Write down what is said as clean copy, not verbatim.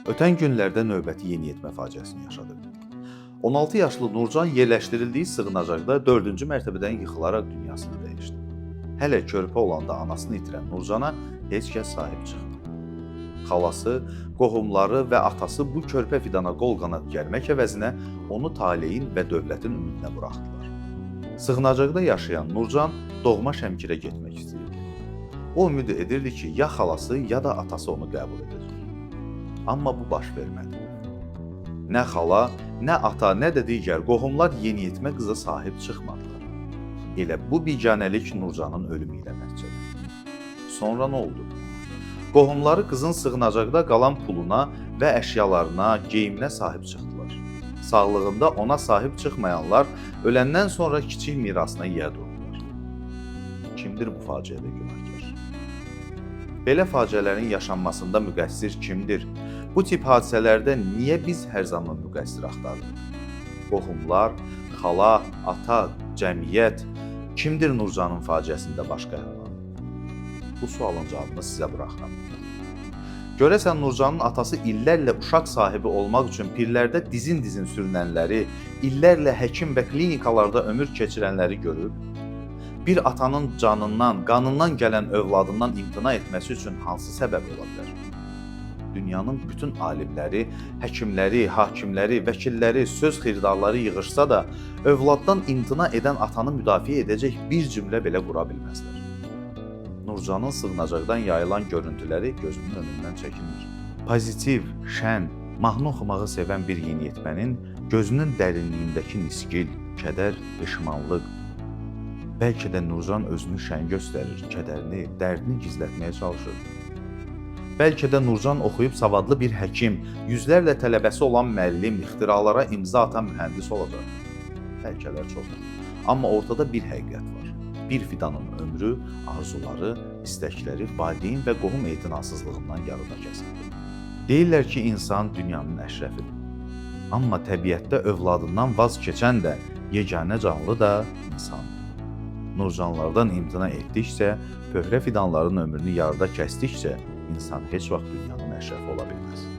Ötən günlərdə növbəti yeniyetmə faciəsini yaşadı. 16 yaşlı Nurcan yerləşdirildiyi sığınacaqda 4-cü mərtəbədən yıxılaraq dünyasını dəyişdi. Hələ körpə olanda anasını itirən Nurcana heç kəs sahib çıxmadı. Xalası, qohumları və atası bu körpə fidana qol qanad gəlmək əvəzinə onu taleyin və dövlətin ümidinə buraxdılar. Sığınacaqda yaşayan Nurcan doğma Şəmkirə getmək istəyirdi. O ümid edirdi ki, ya xalası, ya da atası onu qəbul edəcək. Amma bu baş vermədi. Nə xala, nə ata, nə də digər qohumlar yeniyetmə qıza sahib çıxmadılar. Elə bu biganəlik Nurcanın ölümü ilə nəticələndi. Sonra nə oldu? Qohumları qızın sığınacaqda qalan puluna və əşyalarına, geyiminə sahib çıxdılar. Sağlığında ona sahib çıxmayanlar öləndən sonra kiçik mirasına yiyə durdular. Kimdir bu faciədə günahkar? Belə faciələrin yaşanmasında müqəssir kimdir? Bu tip hadisələrdə niyə biz hər zaman müqəssir axtarırıq? Qohumlar, xala, ata, cəmiyyət, kimdir Nurcanın faciəsində baş qəhrəman? Bu sualın cavabını sizə buraxıram. Görəsən Nurcanın atası illərlə uşaq sahibi olmaq üçün pirlərdə dizin-dizin sürünənləri, illərlə həkim və klinikalarda ömür keçirənləri görüb? Bir atanın canından, qanından gələn övladından imtina etməsi üçün hansı səbəb ola bilər? Dünyanın bütün alimləri, həkimləri, hakimləri, vəkilləri, söz xiridarları yığışsa da, övladdan imtina edən atanı müdafiə edəcək bir cümlə belə qura bilməzlər. Nurcanın sığınacaqdan yayılan görüntüləri gözünün önündən çəkilmir. Pozitiv, şən, mahnı oxumağı sevən bir yeniyetmənin gözünün dərinliyindəki nisgil, kədər, peşmanlıq. Bəlkə də Nurcan özünü şən göstərir, kədərini, dərdini gizlətməyə çalışır. Bəlkə də Nurcan oxuyub savadlı bir həkim, yüzlərlə tələbəsi olan müəllim, ixtiralara imza atan mühəndis olacaq. Bəlkələr çoxdur. Amma ortada bir həqiqət var. Bir fidanın ömrü, arzuları, istəkləri valideyn və qohum etinasızlığından yarıda kəsildi. Deyirlər ki, insan dünyanın əşrəfidir. Amma təbiətdə övladından vaz keçən də, yeganə canlı da insandır. Nurcanlardan imtina etdikcə, pöhrə fidanların ömrünü yarıda kəsdikcə, insan heç vaxt dünyanın əşrəfi ola bilməz.